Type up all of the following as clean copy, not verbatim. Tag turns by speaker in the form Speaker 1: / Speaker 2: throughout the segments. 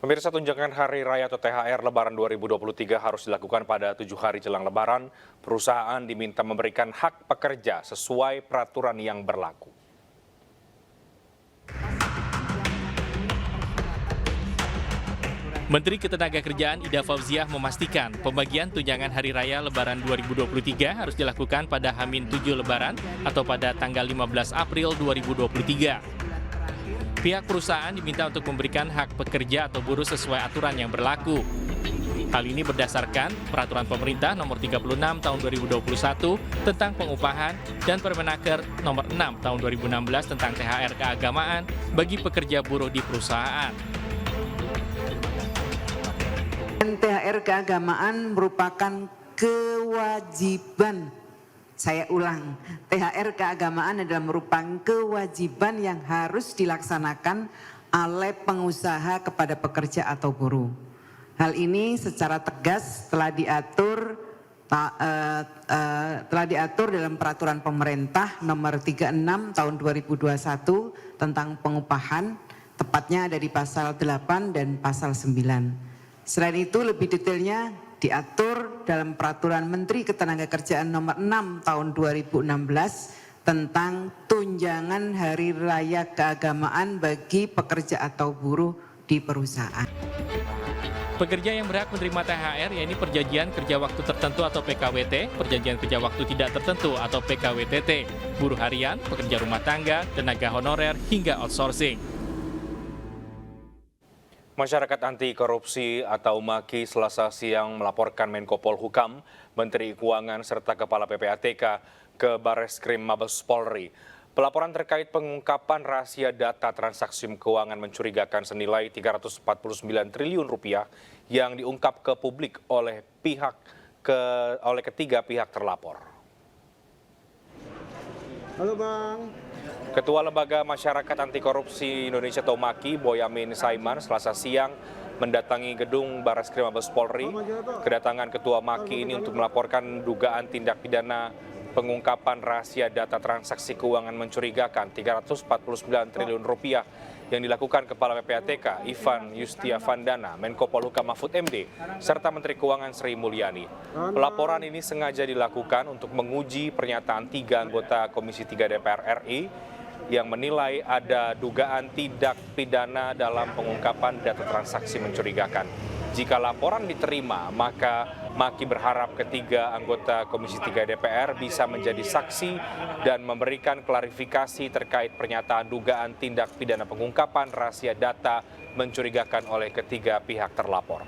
Speaker 1: Pemirsa, tunjangan Hari Raya atau THR Lebaran 2023 harus dilakukan pada 7 hari jelang Lebaran. Perusahaan diminta memberikan hak pekerja sesuai peraturan yang berlaku.
Speaker 2: Menteri Ketenagakerjaan Ida Fauziah memastikan pembagian tunjangan Hari Raya Lebaran 2023 harus dilakukan pada H-7 Lebaran atau pada tanggal 15 April 2023. Pihak perusahaan diminta untuk memberikan hak pekerja atau buruh sesuai aturan yang berlaku. Hal ini berdasarkan Peraturan Pemerintah Nomor 36 Tahun 2021 tentang pengupahan dan Permenaker Nomor 6 Tahun 2016 tentang THR keagamaan bagi pekerja buruh di perusahaan.
Speaker 3: THR keagamaan merupakan kewajiban. Saya ulang, THR keagamaan adalah merupakan kewajiban yang harus dilaksanakan oleh pengusaha kepada pekerja atau buruh. Hal ini secara tegas telah diatur dalam Peraturan Pemerintah Nomor 36 Tahun 2021 tentang pengupahan, tepatnya ada di Pasal 8 dan Pasal 9. Selain itu lebih detailnya diatur dalam Peraturan Menteri Ketenagakerjaan Nomor 6 Tahun 2016 tentang tunjangan Hari Raya Keagamaan bagi pekerja atau buruh di perusahaan.
Speaker 2: Pekerja yang berhak menerima THR yaitu perjanjian kerja waktu tertentu atau PKWT, perjanjian kerja waktu tidak tertentu atau PKWTT, buruh harian, pekerja rumah tangga, tenaga honorer, hingga outsourcing.
Speaker 1: Masyarakat Anti Korupsi atau MAKI Selasa siang melaporkan Menko Polhukam, Menteri Keuangan serta Kepala PPATK ke Bareskrim Mabes Polri. Pelaporan terkait pengungkapan rahasia data transaksi keuangan mencurigakan senilai 349 triliun rupiah yang diungkap ke publik oleh ketiga pihak terlapor.
Speaker 4: Halo Bang.
Speaker 1: Ketua Lembaga Masyarakat Anti Korupsi Indonesia atau MAKI, Boyamin Saiman, Selasa siang mendatangi gedung Bareskrim Mabes Polri. Kedatangan Ketua MAKI ini untuk melaporkan dugaan tindak pidana pengungkapan rahasia data transaksi keuangan mencurigakan 349 triliun rupiah yang dilakukan Kepala PPATK Ivan Yustiavandana, Menko Polhukam Mahfud MD, serta Menteri Keuangan Sri Mulyani. Pelaporan ini sengaja dilakukan untuk menguji pernyataan 3 anggota Komisi 3 DPR RI yang menilai ada dugaan tindak pidana dalam pengungkapan data transaksi mencurigakan. Jika laporan diterima, maka MAKI berharap ketiga anggota Komisi 3 DPR bisa menjadi saksi dan memberikan klarifikasi terkait pernyataan dugaan tindak pidana pengungkapan rahasia data mencurigakan oleh ketiga pihak terlapor.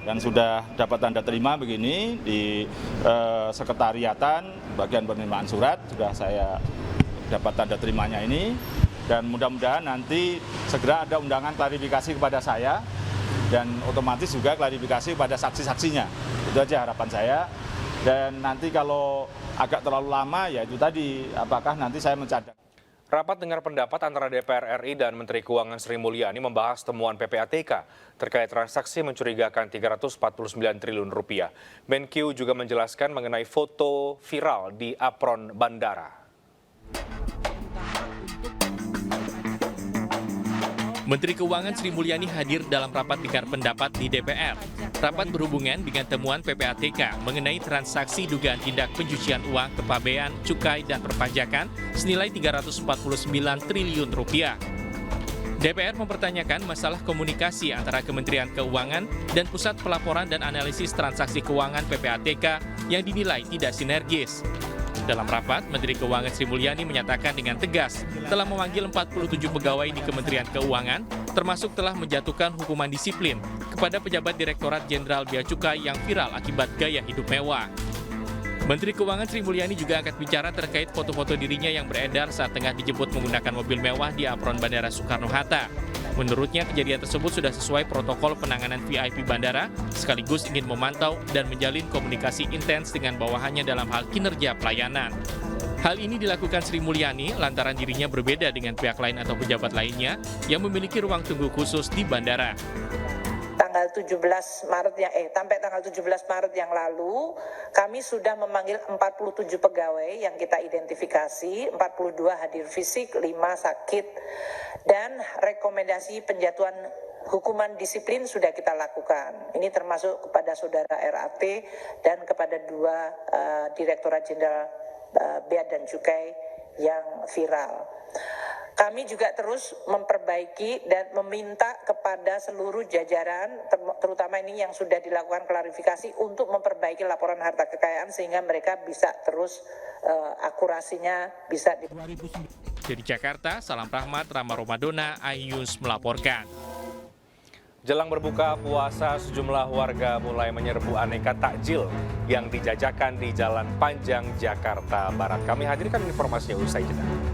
Speaker 4: Dan sudah dapat tanda terima begini di sekretariatan bagian penerimaan surat, sudah saya dapat tanda terimanya ini, dan mudah-mudahan nanti segera ada undangan klarifikasi kepada saya dan otomatis juga klarifikasi pada saksi-saksinya. Itu aja harapan saya. Dan nanti kalau agak terlalu lama ya itu tadi, apakah nanti saya mencadang.
Speaker 1: Rapat dengar pendapat antara DPR RI dan Menteri Keuangan Sri Mulyani membahas temuan PPATK terkait transaksi mencurigakan 349 triliun rupiah. Menkyu juga menjelaskan mengenai foto viral di apron bandara.
Speaker 2: Menteri Keuangan Sri Mulyani hadir dalam rapat dengar pendapat di DPR. Rapat berhubungan dengan temuan PPATK mengenai transaksi dugaan tindak pencucian uang, kepabean, cukai, dan perpajakan senilai 349 triliun rupiah. DPR mempertanyakan masalah komunikasi antara Kementerian Keuangan dan Pusat Pelaporan dan Analisis Transaksi Keuangan PPATK yang dinilai tidak sinergis. Dalam rapat, Menteri Keuangan Sri Mulyani menyatakan dengan tegas telah memanggil 47 pegawai di Kementerian Keuangan, termasuk telah menjatuhkan hukuman disiplin kepada pejabat Direktorat Jenderal Bea Cukai yang viral akibat gaya hidup mewah. Menteri Keuangan Sri Mulyani juga angkat bicara terkait foto-foto dirinya yang beredar saat tengah dijemput menggunakan mobil mewah di apron Bandara Soekarno-Hatta. Menurutnya, kejadian tersebut sudah sesuai protokol penanganan VIP bandara, sekaligus ingin memantau dan menjalin komunikasi intens dengan bawahannya dalam hal kinerja pelayanan. Hal ini dilakukan Sri Mulyani lantaran dirinya berbeda dengan pihak lain atau pejabat lainnya yang memiliki ruang tunggu khusus di bandara.
Speaker 5: Sampai tanggal 17 Maret yang lalu, kami sudah memanggil 47 pegawai yang kita identifikasi, 42 hadir fisik, 5 sakit, dan rekomendasi penjatuhan hukuman disiplin sudah kita lakukan. Ini termasuk kepada saudara RAT dan kepada 2 Direktorat Jenderal Bea dan Cukai yang viral. Kami juga terus memperbaiki dan meminta kepada seluruh jajaran, terutama ini yang sudah dilakukan klarifikasi, untuk memperbaiki laporan harta kekayaan sehingga mereka bisa terus akurasinya bisa di.
Speaker 2: Dari Jakarta, Salam Rahmat, Rama Romadona, iNews melaporkan.
Speaker 1: Jelang berbuka puasa, sejumlah warga mulai menyerbu aneka takjil yang dijajakan di Jalan Panjang, Jakarta Barat. Kami hadirkan informasinya usai jeda.